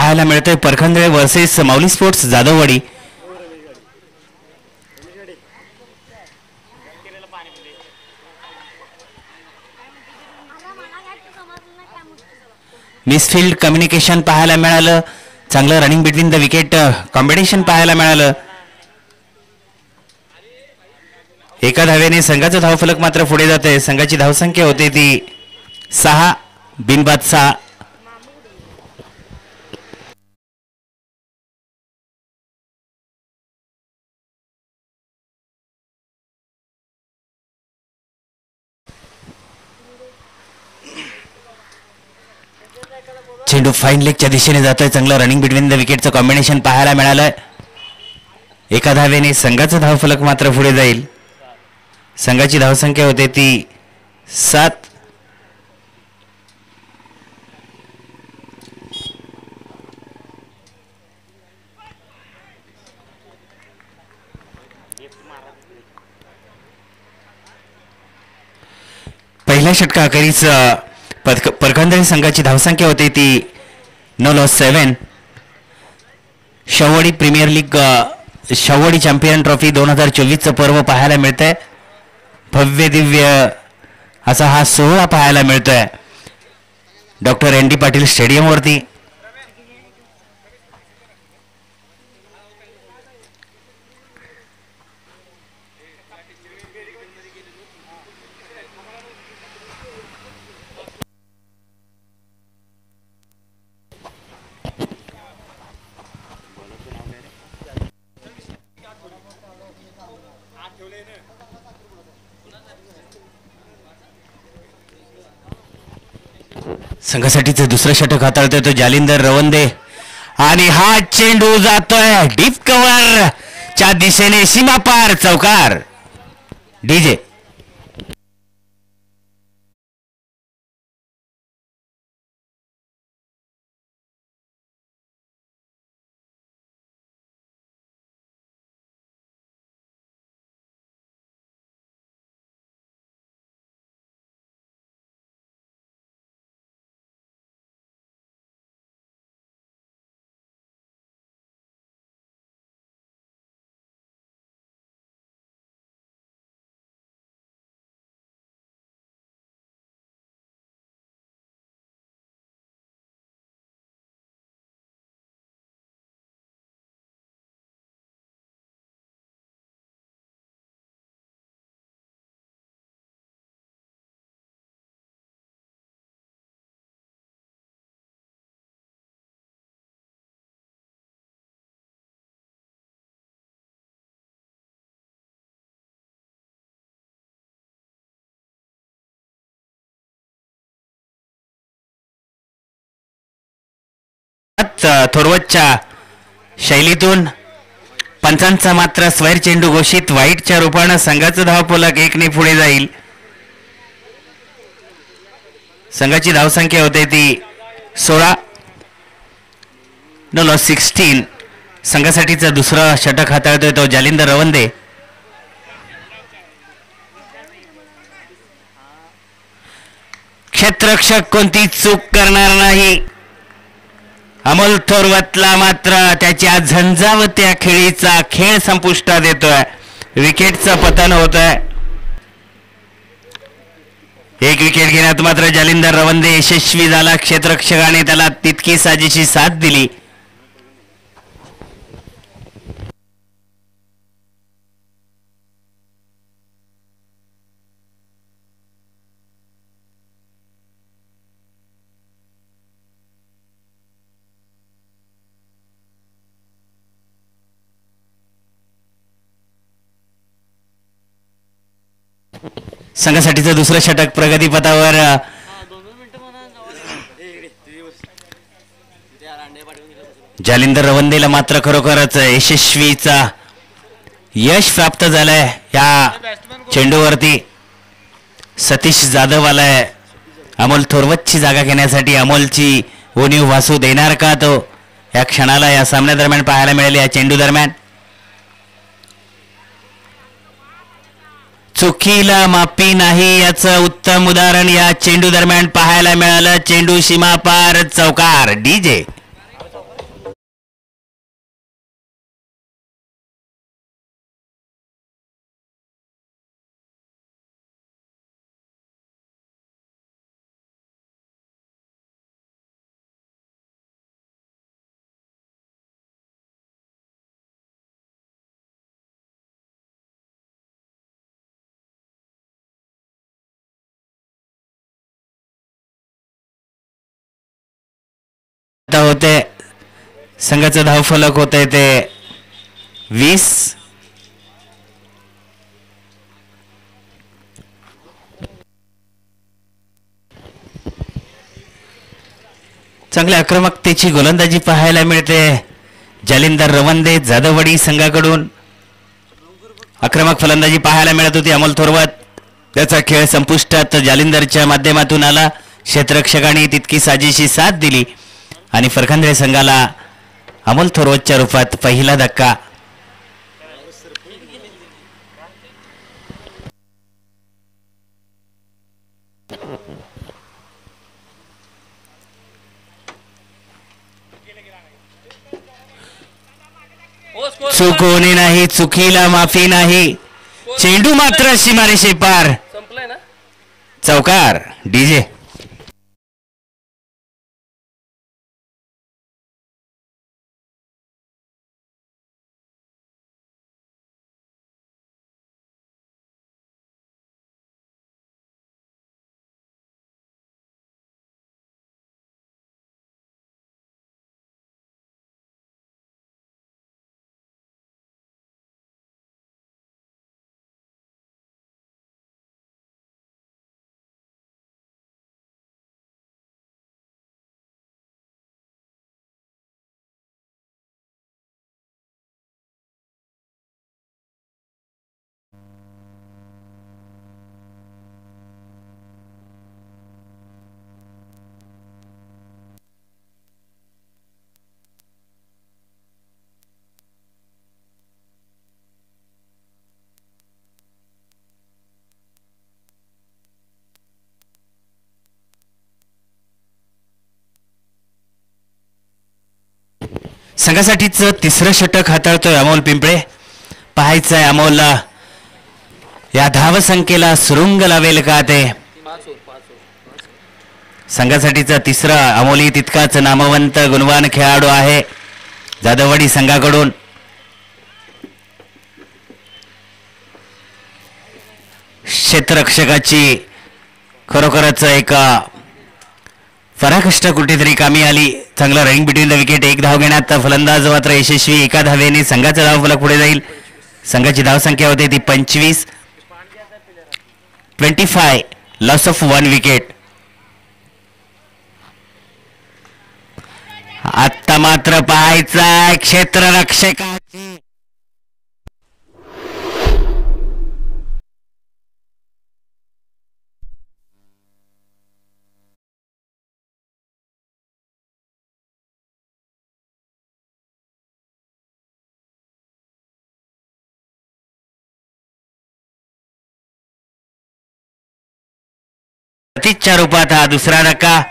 पाहायला मिळतोय परखंदळे वर्सेस माऊली sports Jadhavwadi. Misfield communication पाहायला मिळालं. चांगलं running between the wicket competition पाहायला मिळालं. एका धावेने संघाचा धावफलक मात्र पुढे जाते. संघाची धावसंख्या होते ती 6 बिनबाद 6. चेंडू फाईन लेगच्या दिशेने जातोय. चांगलं रनिंग बिटवीन द विकेटचं कॉम्बिनेशन पाहायला मिळालंय. एका धावेने संघाचा धावफलक मात्र पुढे जाईल. संघाची धावसंख्या होते ती 7. पहिल्या षटकाखेरीस परखंदळे संघाची धावसंख्या होती ती 9-7. शववाडी प्रीमियर लीग शववाडी चॅम्पियन ट्रॉफी 2024चं पर्व पाहायला मिळतंय. भव्य दिव्य असा हा सोहळा पाहायला मिळतोय डॉक्टर एन.डी. पाटील स्टेडियमवरती. संघासाठीचं दुसरं षटक हाताळतोय तो जालिंदर रवंदे आणि हा चेंडू जातोय डीप कव्हर च्या दिशेने सीमापार चौकार. डीजे थोरवतच्या शैलीतून पंचांचा मात्र स्वैर चेंडू घोषित. वाईटच्या रूपानं संघाचं धावफलक 1ने पुढे जाईल. संघाची धावसंख्या होते ती 16. संघासाठीचा दुसरा षटक हाताळतोय तो जालिंदर रवंदे. क्षेत्ररक्षक कोणती चूक करणार नाही. अमोल थोरवतला मात्र त्याच्या झंझावत्या खेळीचा खेळ संपुष्टात येतोय. विकेटचं पतन होतंय. एक विकेट घेण्यात मात्र जालिंदर रवंदे यशस्वी झाला. क्षेत्ररक्षकाने त्याला तितकी साजेशी साथ दिली. संघासाठीचं दुसरं षटक प्रगतीपथावर. जालिंदर रवंदेला मात्र खरोखरच यशस्वीचा यश प्राप्त झालंय या चेंडूवरती. सतीश जाधव आलाय अमोल थोरवतची जागा घेण्यासाठी. अमोलची उणीव वासू देणार का तो या क्षणाला या सामन्यादरम्यान पाहायला मिळाले. या चेंडू दरम्यान चुकीला माफी नाही याचं उत्तम उदाहरण या चेंडू दरम्यान पाहायला मिळालं. चेंडू सीमापार चौकार. डीजे होते संघाचं धावफलक होते ते 20. चांगल्या आक्रमकतेची गोलंदाजी पाहायला मिळते जालिंदर रवंदे जाधववाडी संघाकडून. आक्रमक फलंदाजी पाहायला मिळत होती अमोल थोरवत. त्याचा खेळ संपुष्टात जालिंदरच्या माध्यमातून आला. क्षेत्ररक्षकांनी तितकी साजेशी साथ दिली आणि फरखंदे संघाला अमोल थोरवतच्या रूपात पहिला धक्का. चूक होणे नाही, चुकीला माफी नाही. चेंडू मात्र सीमारेषे पार. चौकार डीजे. संघासाठीच तिसरं षटक हाताळतोय अमोल पिंपळे. पाहायचंय अमोलला या धावसंख्येला सुरुंग लावेल का ते. संघासाठीचा तिसरा अमोली तितकाच नामवंत गुणवान खेळाडू आहे जाधववाडी संघाकडून. क्षेत्ररक्षकाची खरोखरच एक पराकष्ट कुठेतरी कामी आली. चांगला रनिंग बिटवीन द विकेट. एक धाव घेण्यात फलंदाज मात्र यशस्वी. एका धावेने संघाचा धावफलक पुढे जाईल. संघाची धावसंख्या होते ती 25. 25 लॉस ऑफ 1 विकेट. आता मात्र पाहायचा क्षेत्ररक्षकाची च्या रूपात हा दुसरा धक्का.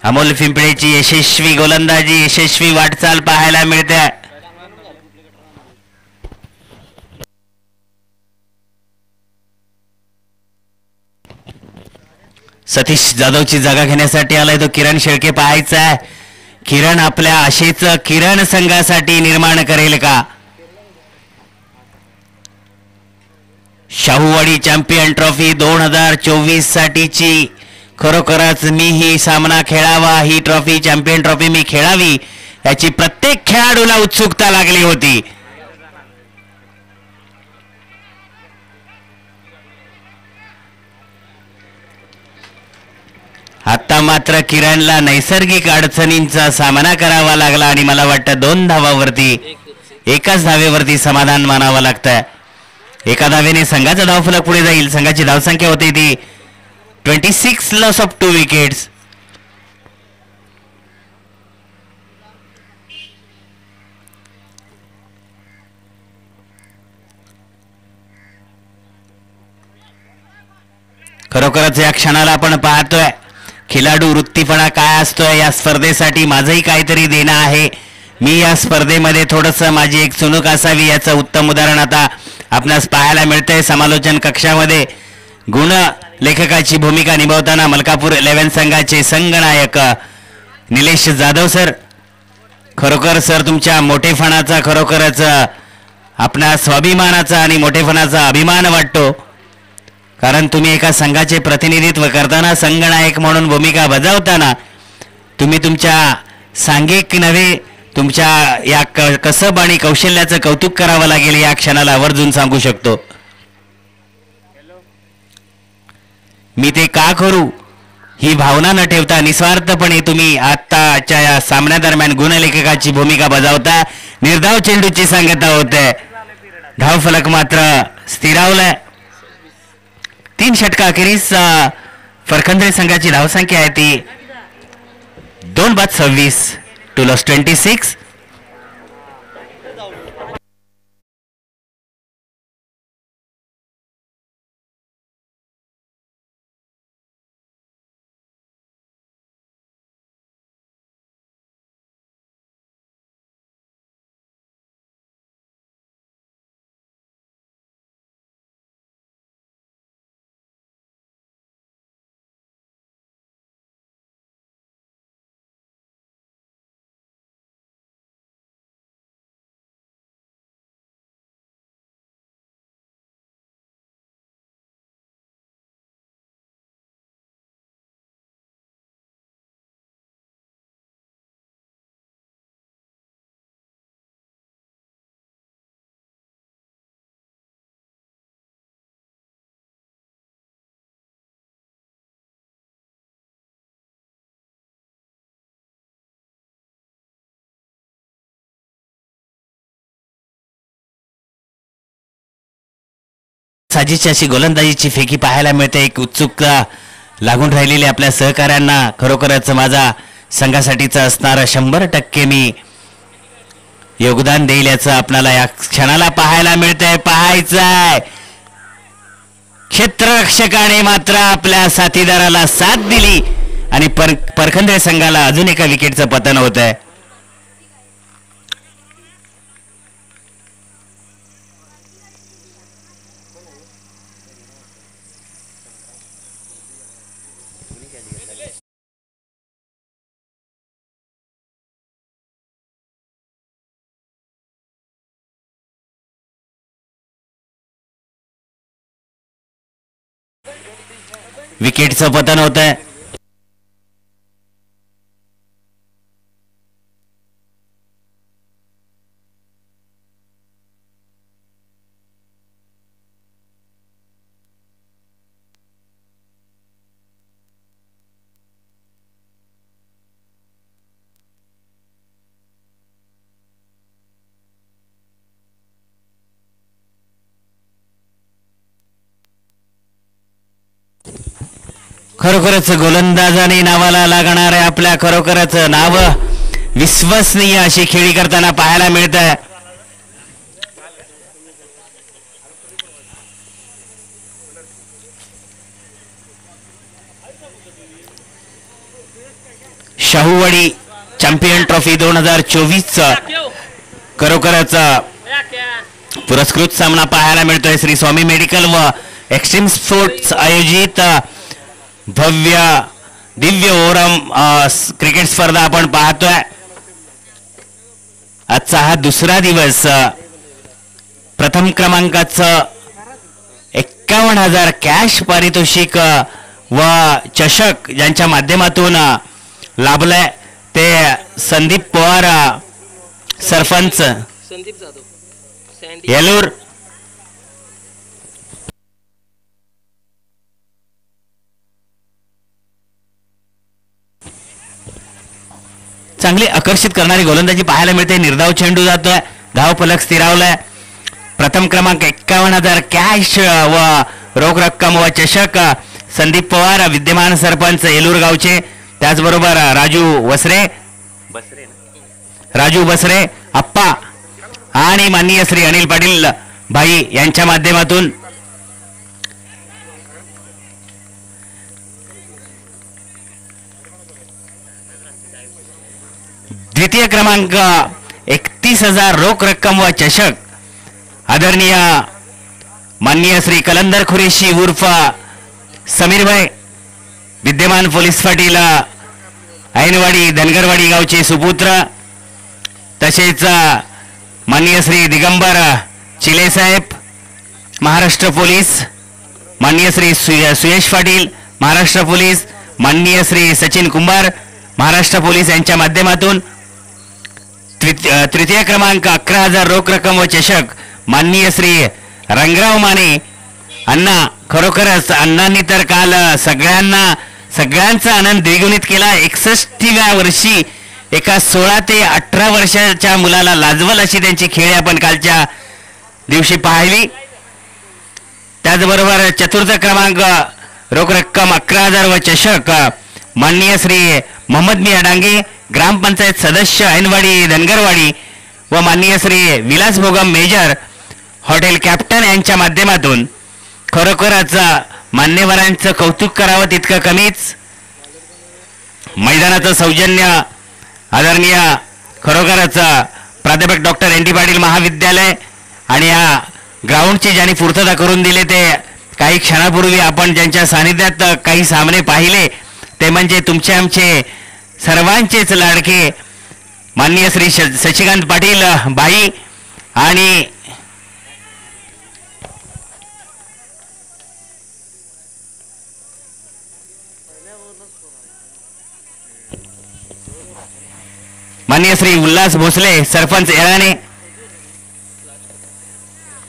अमोल पिंपळेची यशस्वी गोलंदाजी, यशस्वी वाटचाल पाहायला मिळते. सतीश जाधवची जागा घेण्यासाठी आलाय तो किरण शेळके. पाहायचा आहे किरण आपल्या आशेच किरण संघासाठी निर्माण करेल का. शाहूवाडी चॅम्पियन ट्रॉफी 2024 साठीची खरोखरच मी ही सामना खेळावा, ही ट्रॉफी चॅम्पियन ट्रॉफी मी खेळावी याची प्रत्येक खेळाडूला उत्सुकता लागली होती. आता मात्र किरणला नैसर्गिक अडचणींचा सामना करावा लागला आणि मला वाटतं 2 धावावरती एकाच धावेवरती समाधान मानावं लागतंय. एका धावेने संघाचा धावफलक पुढे जाईल. संघाची धावसंख्या होती ती 26 लॉस ऑफ 2 विकेट्स. खरोखरच या क्षणाला आपण पाहतोय खिलाडू वृत्तीपणा काय असतोय. या स्पर्धेसाठी माझंही काहीतरी देणं आहे. मी या स्पर्धेमध्ये थोडंसं माझी एक चुणूक असावी याचं उत्तम उदाहरण आता आपणास पाहायला मिळतंय. समालोचन कक्षामध्ये गुण लेखकाची भूमिका निभावताना मलकापूर 11 संघाचे संघनायक निलेश जाधव सर. खरोखर सर तुमच्या मोठेपणाचा खरोखरच आपणा स्वाभिमानाचा आणि मोठेपणाचा अभिमान वाटतो. कारण तुम्ही एका संघाचे प्रतिनिधित्व करताना संघनायक म्हणून भूमिका बजावताना तुम्ही तुमच्या सांघिक नव्हे तुमच्या या कसब आणि कौशल्याचं कौतुक करावं लागेल या क्षणाला आवर्जून सांगू शकतो. मी ते का करू ही भावना न ठेवता निस्वार्थपणे तुम्ही आत्ताच्या या सामन्यादरम्यान गुणलेखकाची भूमिका बजावता. निर्धाव चेंडूची सांगता होते. धावफलक मात्र स्थिरावलाय. 3 षटकाखेरीस फरखंदरे संघाची धावसंख्या आहे ती 2-26 to 26. साजिदची अशी गोलंदाजीची फेकी पाहायला मिळते. एक उत्सुकता लागून राहिलेली आपल्या सहकाऱ्यांना. खरोखरच माझा संघासाठीचा असणारा 100% मी योगदान देईल याचं आपल्याला या क्षणाला पाहायला मिळतंय. पाहायचंय क्षेत्ररक्षकाने मात्र आपल्या साथीदाराला साथ दिली आणि परखंदरे संघाला अजून एका विकेटचं पतन होत आहे. विकेटचं पतन होत आहे. खरोखरच गोलंदाजाने नावाला लागणारे आपल्या खरोखरच नाव विश्वसनीय अशी खेळी करताना पाहायला मिळत आहे. शाहूवाडी चॅम्पियन ट्रॉफी 2024 खरोखरच पुरस्कृत सामना पाहायला मिळतोय. श्री स्वामी मेडिकल व एक्स्ट्रीम स्पोर्ट्स आयोजित भव्य दिव्य ओरम क्रिकेट स्पर्धा आपण पाहतोय. आजचा हा दुसरा दिवस. प्रथम क्रमांकाचं 51,000 कॅश पारितोषिक व चषक ज्यांच्या माध्यमातून लाभलाय ते संदीप पवार सरपंच संदीप जाधव येलूर. चांगली आकर्षित करणारी गोलंदाजी पाहायला मिळते. निर्धाव चेंडू जातोय. धाव फलक स्थिरावलाय. प्रथम क्रमांक 51,000 कॅश व रोख रक्कम व चषक संदीप पवार विद्यमान सरपंच येलूर गावचे. त्याचबरोबर राजू बसरे आप्पा आणि माननीय श्री अनिल पाटील भाई यांच्या माध्यमातून द्वितीय क्रमांक 31,000 रोख रक्कम व चषक आदरणीय माननीय श्री कलंदर खुरेशी उर्फ समीर भाई विद्यमान पोलीस पाटील ऐनवाडी धनगरवाडी गावचे सुपुत्र. तसेच माननीय श्री दिगंबर चिले साहेब महाराष्ट्र पोलीस. माननीय श्री सुयश पाटील महाराष्ट्र पोलीस. माननीय श्री सचिन कुंभार महाराष्ट्र पोलीस यांच्या माध्यमातून तृतीय क्रमांक 11,000 रोख रक्कम व चषक माननीय श्री रंगराव माने अण्णा. खरोखरच अण्णांनी तर काल सगळ्यांचा आनंद द्विगुणित केला. 61व्या वर्षी एका 16 ते 18 वर्षाच्या मुलाला लाजवल अशी त्यांची खेळी आपण कालच्या दिवशी पाहिली. त्याचबरोबर चतुर्थ क्रमांक रोख रक्कम 11,000 व चषक माननीय श्री मोहम्मद मी अडांगे ग्रामपंचायत सदस्य ऐनवाडी धनगरवाडी व माननीय Shri Vilas Bhogam major hotel captain यांच्या माध्यमातून खरोखरच मान्यवरांचं कौतुक करावं तितकं कमीच. मैदानाचं सौजन्य आदरणीय खरोखरच प्राध्यापक डॉक्टर एन डी पाटील महाविद्यालय आणि या ग्राउंडची ज्यांनी पूर्तता करून दिले ते काही क्षणापूर्वी आपण ज्यांच्या सानिध्यात काही सामने पाहिले ते म्हणजे तुमचे आमचे सर्वांचेच लाडके माननीय श्री शशिकांत पाटील बाई आणि माननीय श्री उल्हास भोसले सरपंच येळाणे.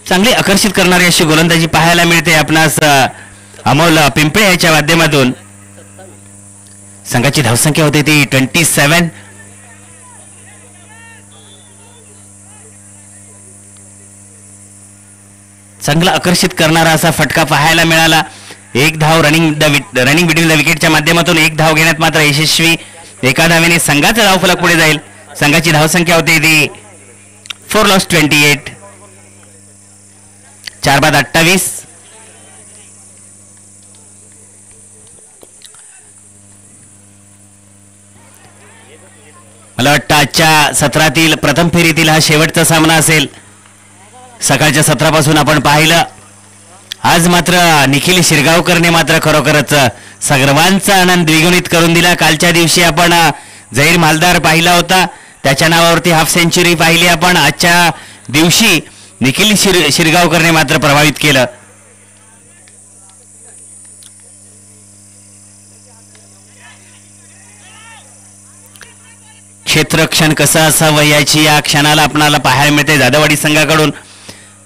चांगली आकर्षित करणारी अशी गोलंदाजी पाहायला मिळते आपणास अमोल पिंपळे याच्या माध्यमातून. संघाची धावसंख्या होती ती 27. चांगला आकर्षित करणारा असा फटका पाहायला मिळाला. एक धाव रनिंग बिटवीन द विकेटच्या माध्यमातून एक धाव घेण्यात मात्र यशस्वी. एका धावेने संघाचा धावफलक पुढे जाईल. संघाची धावसंख्या होती ती 4 लॉस 28. 4 बाद 28. मला वाटतं आजच्या सत्रातील प्रथम फेरीतील हा शेवटचा सामना असेल. सकाळच्या सत्रापासून आपण पाहिलं. आज मात्र निखिल शिरगावकरने मात्र खरोखरच सर्वांचा आनंद द्विगुणित करून दिला. कालच्या दिवशी आपण झहीर मालदार पाहिला होता, त्याच्या नावावरती हाफ सेंचुरी पाहिली आपण. आजच्या दिवशी निखिल शिरगावकरने मात्र प्रभावित केलं. क्षेत्रक्षण कसं असावं याची या क्षणाला आपणाला पाहायला मिळते. जाधववाडी संघाकडून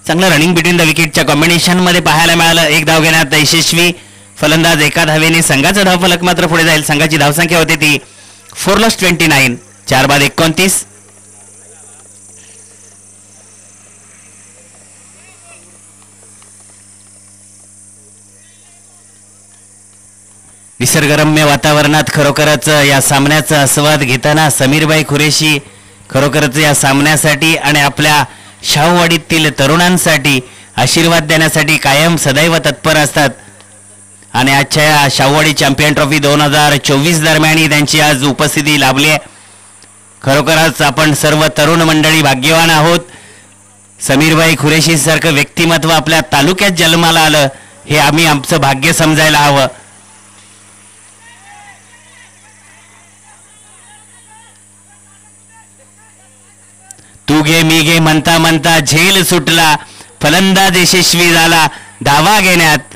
चांगलं रनिंग बिटवीन द विकेटच्या कॉम्बिनेशन मध्ये पाहायला मिळालं. एक धाव घेण्यात यशस्वी. फलंदाज एका धावेने संघाचा धावफलक मात्र पुढे जाईल. संघाची धावसंख्या होती ती 4 लॉस 29. 4 बाद 29. निसर्गरम्य वातावरणात खरोखरच या सामन्याचा आस्वाद घेताना समीरबाई खुरेशी खरोखरच या सामन्यासाठी आणि आपल्या शाहूवाडीतील तरुणांसाठी आशीर्वाद देण्यासाठी कायम सदैव तत्पर असतात. आणि आजच्या या शाहूवाडी चॅम्पियन ट्रॉफी 2024 दरम्यान त्यांची आज उपस्थिती लाभली आहे. खरोखरच आपण सर्व तरुण मंडळी भाग्यवान आहोत. समीरबाई खुरेशी सारखं व्यक्तिमत्व आपल्या तालुक्यात जन्माला आलं हे आम्ही आमचं भाग्य समजायला हवं. तू घे मी घे म्हणता म्हणता झेल सुटला. फलंदाज यशस्वी झाला धावा घेण्यात.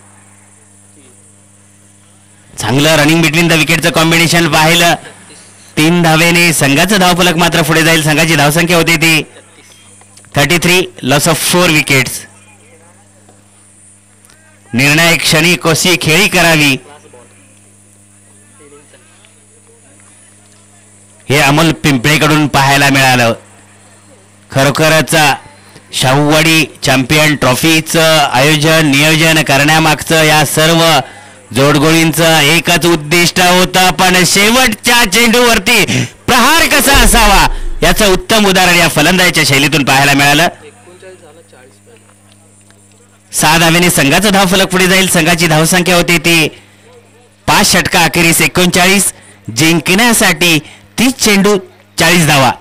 चांगलं रनिंग बिटवीन द विकेटचं कॉम्बिनेशन पाहिलं. 3 धावेने संघाचं धावफलक मात्र पुढे जाईल. संघाची धावसंख्या होती ती 33. Loss of 4 wickets. निर्णायक क्षणी कशी खेळी करावी हे अमोल पिंपळेकडून पाहायला मिळालं. खरोखरच शाहूवाडी चॅम्पियन ट्रॉफीचं आयोजन नियोजन करण्यामागचं या सर्व जोडगोळींचं एकच उद्दिष्ट होतं. पण शेवटच्या चेंडूवरती प्रहार कसा असावा याचं उत्तम उदाहरण या फलंदाजीच्या शैलीतून पाहायला मिळालं. 6 धावेने संघाचा धावफलक पुढे जाईल. संघाची धावसंख्या होती ती 5 षटका अखेरीस 39. जिंकण्यासाठी 30 चेंडू 40 धावा.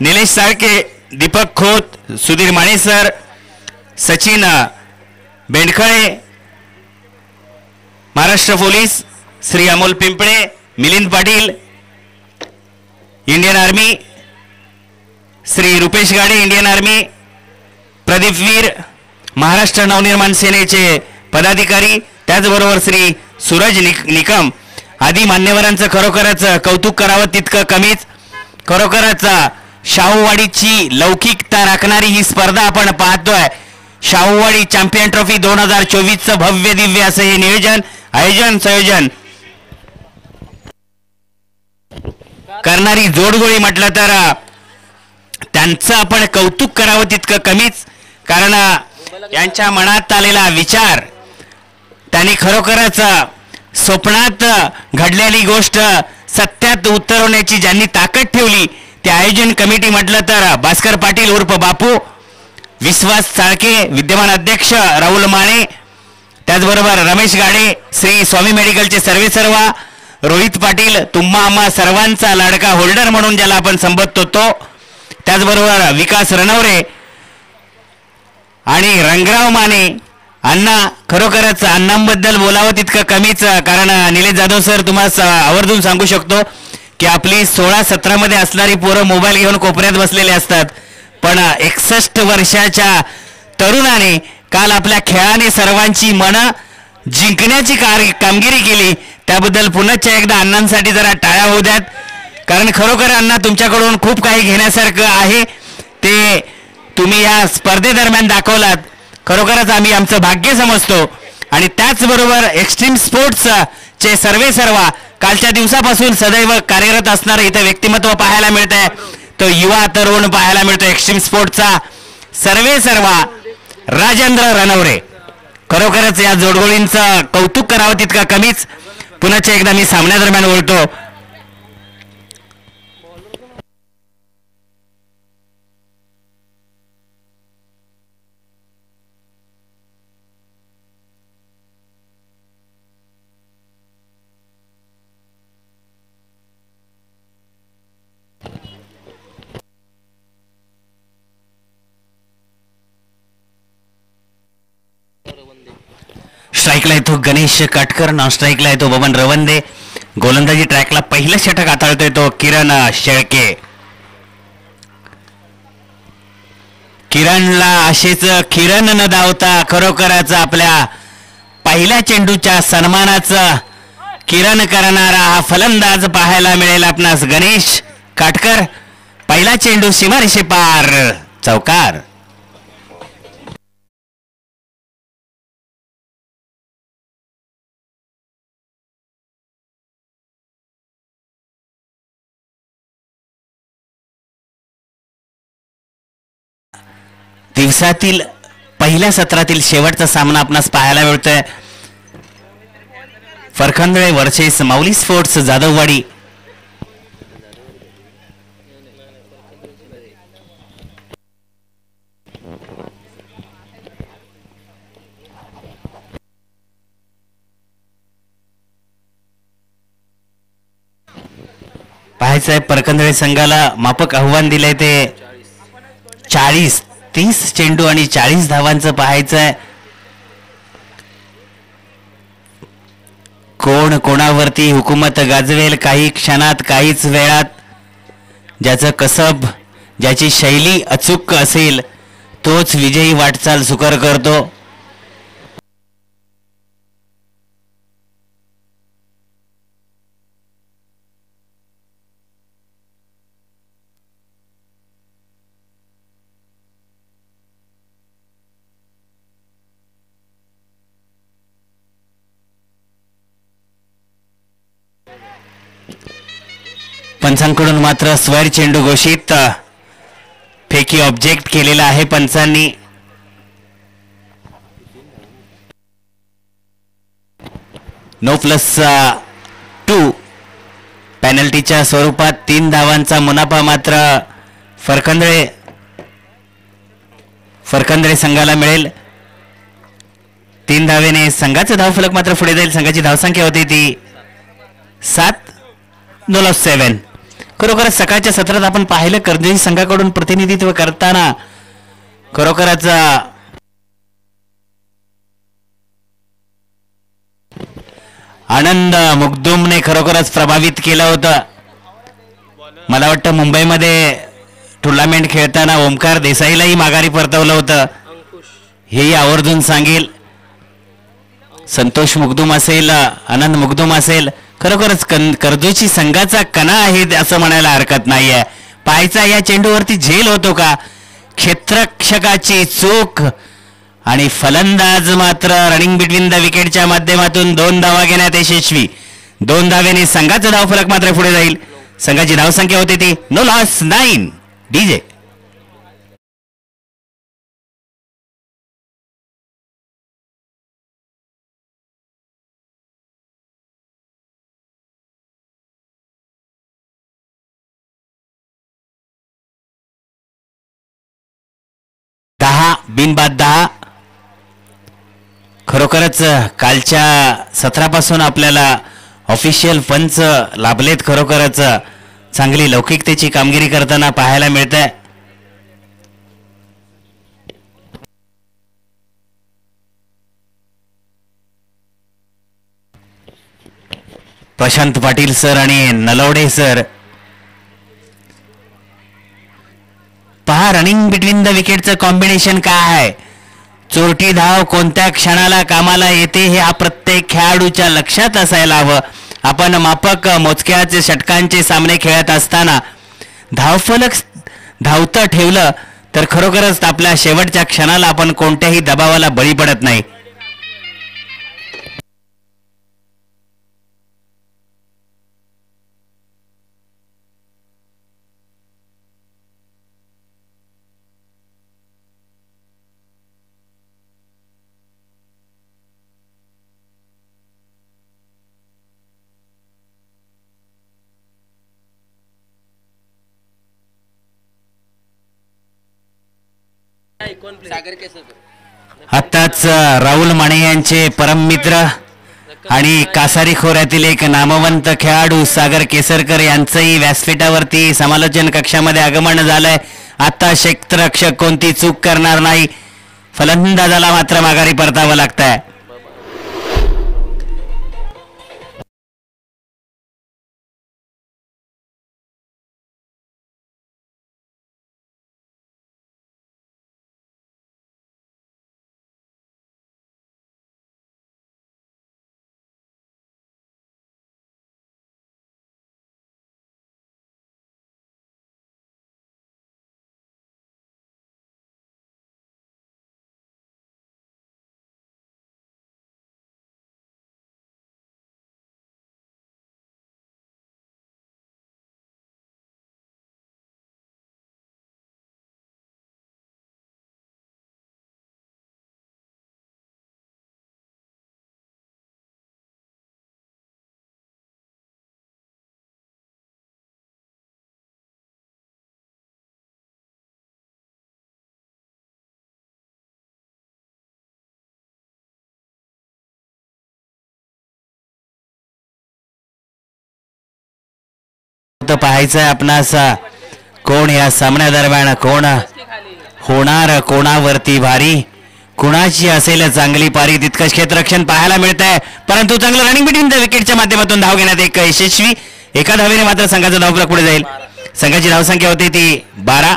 Nilesh Salke, Deepak Khot, Sudhir Manesar, Sachin Bendkhale, Maharashtra police Shri Amol Pimple, Milind Patil, Indian army Shri Rupesh Gade, Indian army, Pradeep Veer, Maharashtra Navnirman सेनेचे पदाधिकारी, त्याचबरोबर श्री सूरज निकम आदी मान्यवरांचं खरोखरच कौतुक करावं तितकं कमीच. खरोखरच शाहूवाडीची लौकिकता राखणारी ही स्पर्धा आपण पाहतोय. शाहूवाडी चॅम्पियन ट्रॉफी 2024चं भव्य दिव्य असं हे नियोजन, आयोजन, संयोजन करणारी जोडगोळी म्हटलं तर त्यांचं आपण कौतुक करावं तितकं कमीच. कारण यांच्या मनात आलेला विचार, त्यांनी खरोखरच स्वप्नात घडलेली गोष्ट सत्यात उतरवण्याची ज्यांनी ताकद ठेवली ते आयोजन कमिटी म्हटलं तर भास्कर पाटील उर्फ बापू, विश्वास चाळके, विद्यमान अध्यक्ष राहुल माने, त्याचबरोबर रमेश गाडे, श्री स्वामी मेडिकलचे सर्वेसर्वा रोहित पाटील, तुम्हा आम्हा सर्वांचा लाडका होल्डर म्हणून ज्याला आपण संबोधतो तो, त्याचबरोबर विकास रणवरे आणि रंगराव माने. अण्णा, खरोखरच अण्णांबद्दल बोलावं तितकं कमीच. कारण निलेश जाधव सर तुम्हाला आवर्जून सांगू शकतो की आपली 16-17 मध्ये असणारी पोरं मोबाईल घेऊन कोपऱ्यात बसलेले असतात, पण 61 वर्षाच्या तरुणाने काल आपल्या खेळाने सर्वांची मनं जिंकण्याची कामगिरी केली. त्याबद्दल पुन्हा एकदा अण्णांसाठी जरा टाळ्या होऊ द्यात. कारण खरोखर अण्णा तुमच्याकडून खूप काही घेण्यासारखं आहे, ते तुम्ही या स्पर्धेदरम्यान दाखवलात. खरोखरच आम्ही आमचं भाग्य समजतो. आणि त्याचबरोबर एक्स्ट्रीम स्पोर्ट्सचे सर्वेसर्वा कालच्या दिवसापासून सदैव कार्यरत असणारं इथं व्यक्तिमत्व पाहायला मिळतंय. तो युवा तरुण पाहायला मिळतो एक्स्ट्रीम स्पोर्ट्सचा सर्वेसर्वा राजेंद्र रणवरे. खरोखरच या जोडगोळींचं कौतुक करावं तितकं कमीच. पुन्हा एकदा मी सामन्यादरम्यान बोलतो. स्ट्राईकला येतो गणेश काटकर, नॉन स्ट्राईकला येतो बबन रवंदे. गोलंदाजी ट्रॅकला पहिलं षटक हाताळतोय तो किरण शेळके. किरणला असेच किरण न धावता खरोखरच आपल्या पहिल्या चेंडूच्या सन्मानाचं किरण करणारा हा फलंदाज पाहायला मिळेल आपणास गणेश काटकर. पहिला चेंडू सीमारेषे पार, चौकार. दिवसातील पहिल्या सत्रातील शेवटचा सामना आपणास पाहायला मिळतोय. फरखंदळे वर्सेस माऊली स्पोर्ट्स जाधववाडी. पाहायचंय परखंदळे संघाला मापक आव्हान दिलंय ते 30 चेंडू आणि 40 धावांचं पाहायचंय. कोण कोणावरती हुकूमत गाजवेल काही क्षणात, काहीच वेळात. ज्याचं कसब, ज्याची शैली अचूक असेल तोच विजयी वाटचाल सुकर करतो. पंचांकडून मात्र स्वर चेंडू घोषित, फेकी ऑब्जेक्ट केलेला आहे पंचांनी. No+2 पेनल्टीच्या स्वरूपात 3 धावांचा मुनाफा मात्र फरखंदळे संघाला मिळेल. 3 धावेने संघाचा धावफलक मात्र पुढे जाईल. संघाची धावसंख्या होती ती 7. 0-7. खरोखरच सकाळच्या सत्रात आपण पाहिलं कर्जई संघाकडून प्रतिनिधित्व करताना खरोखरच आनंद मुगदुमने खरोखरच प्रभावित केलं होतं. मला वाटतं मुंबईमध्ये टुर्नामेंट खेळताना ओमकार देसाईलाही माघारी परतवलं होतं. हेही आवर्जून सांगेल. संतोष मुगदुम असेल, आनंद मुगदुम असेल, खरोखरच कर्जोची संघाचा कणा आहे असं म्हणायला हरकत नाहीये. पायचा या चेंडूवरती झेल होतो का? क्षेत्ररक्षकाची चूक आणि फलंदाज मात्र रनिंग बिटवीन द विकेटच्या माध्यमातून 2 धावा घेण्यात यशस्वी. 2 धाव्याने संघाचा धावफलक मात्र पुढे जाईल. संघाची धावसंख्या होती ती नो लॉस 9. डीजे 10 बिनबाद 10. खरोखरच कालच्या सत्रापासून आपल्याला ऑफिशियल पंच लाभलेत. खरोखरच चांगली लौकिकतेची कामगिरी करताना पाहायला मिळतंय. प्रशांत पाटील सर आणि नलवडे सर पहा रनिंग बिटवीन द विकेटचं कॉम्बिनेशन काय आहे. चोरटी धाव कोणत्या क्षणाला कामाला येते हे प्रत्येक खेळाडूच्या लक्षात असायला हवं. आपण माफक मोजक्याचे षटकांचे सामने खेळत असताना धावफलक धावतं ठेवलं तर खरोखरच आपल्या शेवटच्या क्षणाला आपण कोणत्याही दबावाला बळी पडत नाही. आत्ताच राहुल माने यांचे परममित्र आणि कासारी खोऱ्यातील एक नामवंत खेळाडू सागर केसरकर यांचंही व्यासपीठावरती समालोचन कक्षामध्ये आगमन झालंय. आता क्षेत्ररक्षक कोणती चूक करणार नाही. फलंदाजाला मात्र माघारी परतावं लागतंय. पाहायचं आहे आपणास कोण या सामन्यादरम्यान कोण होणार कोणावरती भारी, कुणाची असेल चांगली पारी. तितकंच क्षेत्ररक्षण पाहायला मिळत आहे. परंतु चांगलं रनिंग बिटवीन द विकेटच्या माध्यमातून धाव घेण्यात एक यशस्वी. एका धावेने मात्र संघाचा धावफलक पुढे जाईल. संघाची धावसंख्या होती ती 12.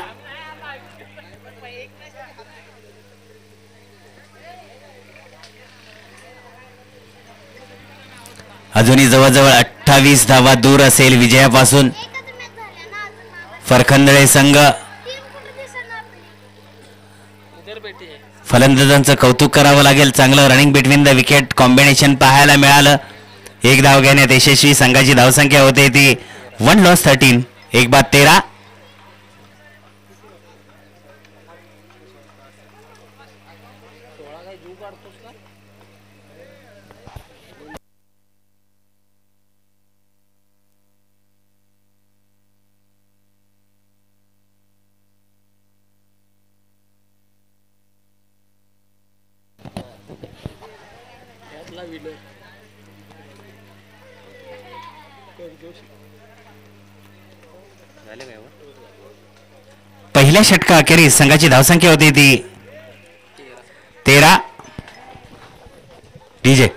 अजूनही जवळजवळ 28 धावा दूर असेल विजयापासून फरखंदळे संघ. फलंदाजांचं कौतुक करावं लागेल. चांगलं running between the wicket combination पाहायला मिळालं. एक धाव घेण्यात यशस्वी. संघाची धावसंख्या होते ती 1 लॉस 13. 1 बाद 13. पहिल्या षटका अखेरीस संघाची धावसंख्या होती ती 13. डीजे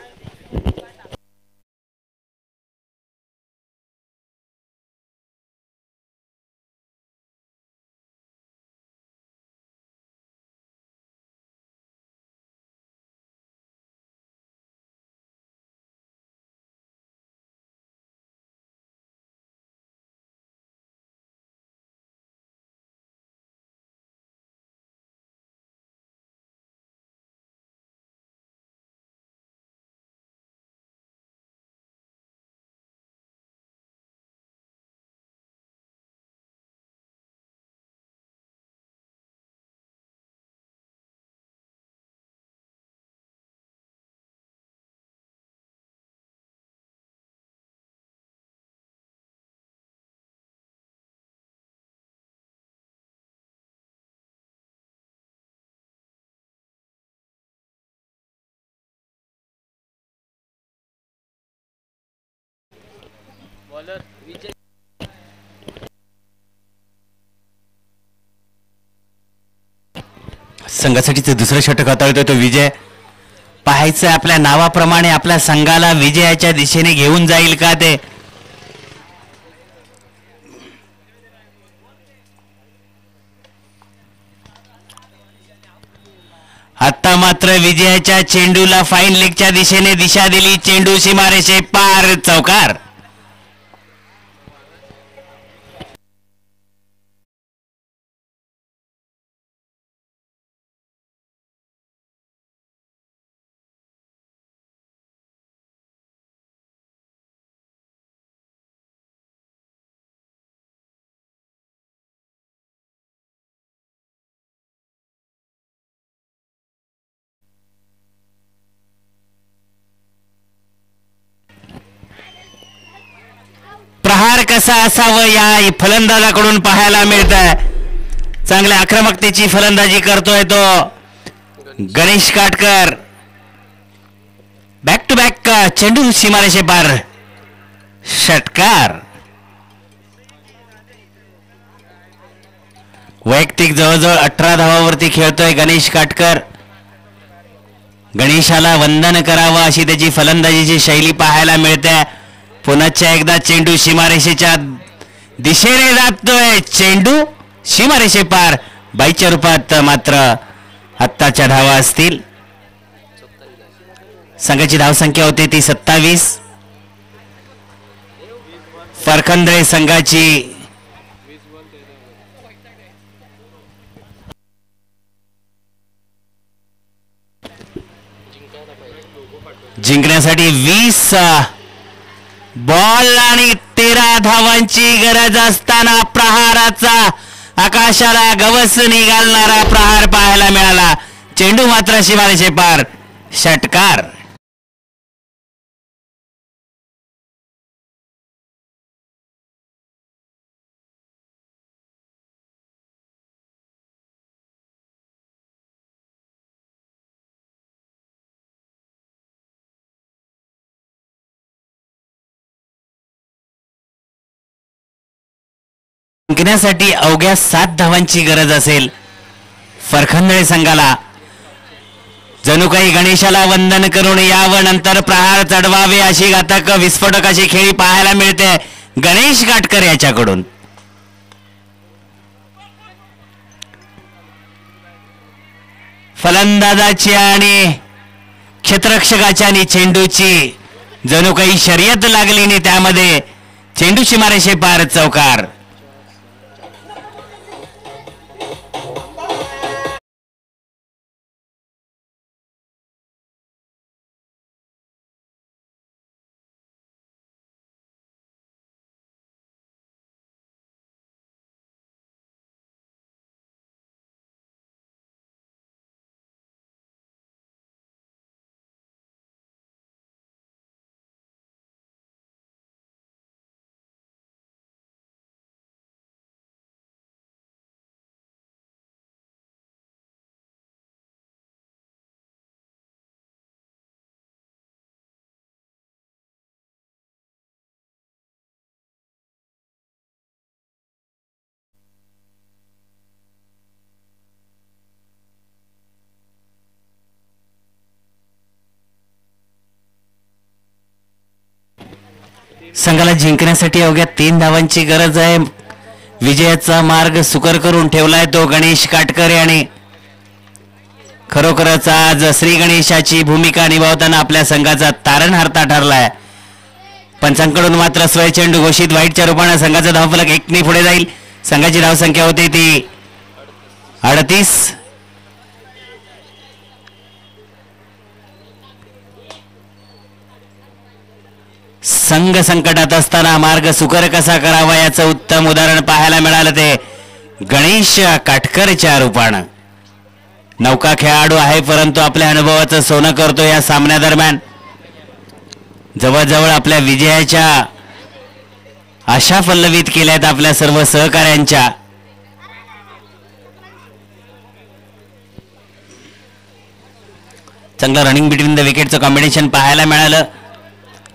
संघासाठीचं दुसरं षटक हाताळतोय तो विजय. पाहायचं आपल्या नावाप्रमाणे आपल्या संघाला विजयाच्या दिशेने घेऊन जाईल का ते. आता मात्र विजयाच्या चेंडूला फाईन लेगच्या दिशेने दिशा दिली. चेंडू सीमारेषे पार. चौकार. प्रहार कसा असावं या फलंदाजाकडून पाहायला मिळत आहे. चांगल्या आक्रमकतेची फलंदाजी करतोय तो Ganesh Katkar. Back to back चेंडू सीमारेषे पार. षटकार. वैयक्तिक जवळजवळ 18 धावावरती खेळतोय गणेश काटकर. गणेशाला वंदन करावं अशी त्याची फलंदाजीची शैली पाहायला मिळते. पुन्हा एकदा चेंडू सीमारेषेच्या दिशेने जातोय. चेंडू सीमारेषे पार. बाईच्या रूपात मात्र आत्ताच्या धावा असतील. संघाची धावसंख्या होती ती 27. फरखंदळे संघाची जिंकण्यासाठी 20 बॉल आणि 13 धावांची गरज असताना प्रहाराचा आकाशाला गवस निघालणारा प्रहार पाहायला मिळाला. चेंडू मात्र सीमारेषे पार. षटकार. जिंकण्यासाठी अवघ्या 7 धावांची गरज असेल फरखंदळे संघाला. जणू काही गणेशाला वंदन करून यावं, नंतर प्रहार चढवावे अशी घातक विस्फोटक अशी खेळी पाहायला मिळते गणेश काटकर याच्याकडून. फलंदाजाची आणि क्षेत्ररक्षकाची आणि चेंडूची जणू काही शर्यत लागली नाही. त्यामध्ये चेंडू सीमारेषे पार. चौकार. संघाला जिंकण्यासाठी अवघ्या 3 धावांची गरज आहे. विजयाचा मार्ग सुकर करून ठेवलाय तो गणेश काटकर याने. खरोखरच आज श्री गणेशाची भूमिका निभावताना आपल्या संघाचा तारणहारता ठरलाय. पंचांकडून मात्र स्वय चेंडू घोषित. वाईटच्या रूपाने संघाचा धावफलक 1 ने पुढे जाईल. संघाची धावसंख्या होती ती 38. संघ संकटात असताना मार्ग सुकर कसा करावा याचं उत्तम उदाहरण पाहायला मिळालं ते गणेश काटकरच्या रूपानं. नौका खेळाडू आहे परंतु आपल्या अनुभवाचं सोनं करतो. या सामन्यादरम्यान जवळजवळ आपल्या विजयाच्या आशा पल्लवित केल्यात आपल्या सर्व सहकाऱ्यांच्या. चांगलं रनिंग बिटवीन द विकेटचं कॉम्बिनेशन पाहायला मिळालं.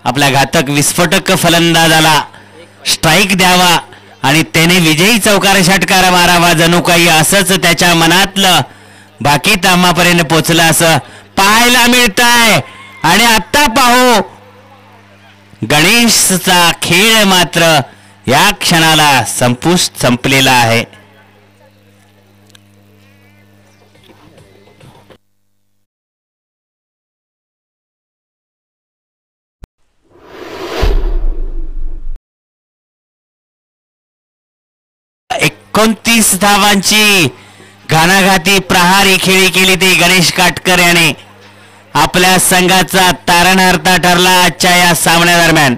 आपल्या घातक विस्फोटक फलंदाजाला स्ट्राईक द्यावा आणि त्याने विजयी चौकार षटकार मारावा. जणू काही असंच त्याच्या मनातलं बाकी तामापर्यंत पोचलं असं पाहायला मिळतंय. आणि आता पाहू गणेशचा खेळ मात्र या क्षणाला संपलेला आहे. एकोणतीस धावांची घाणाघाती प्रहारी खेळी केली ती गणेश काटकर याने. आपल्या संघाचा तारणहारता ठरला आजच्या या सामन्यादरम्यान.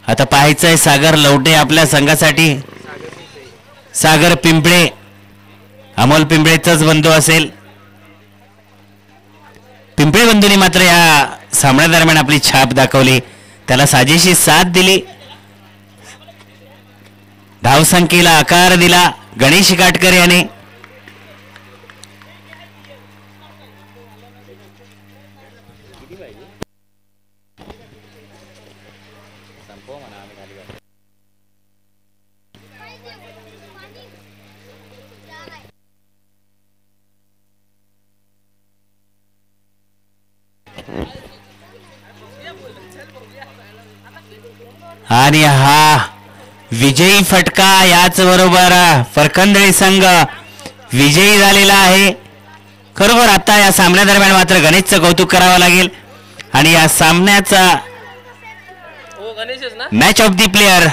आता पाहायचंय सागर लवटे आपल्या संघासाठी. सागर पिंपळे अमोल पिंपळेचाच बंधू असेल. पिंपळे बंधूंनी मात्र या सामन्यादरम्यान आपली छाप दाखवली. त्याला साजेशी साथ दिली. धावसंख्येला आकार दिला गणेश काटकर याने. आणि हा विजयी फटका याच बरोबर फरकंदळी संघ विजयी झालेला आहे. खरोखर आता या सामन्यादरम्यान मात्र गणेशचं कौतुक करावं लागेल. आणि या सामन्याचा मॅच ऑफ द प्लेयर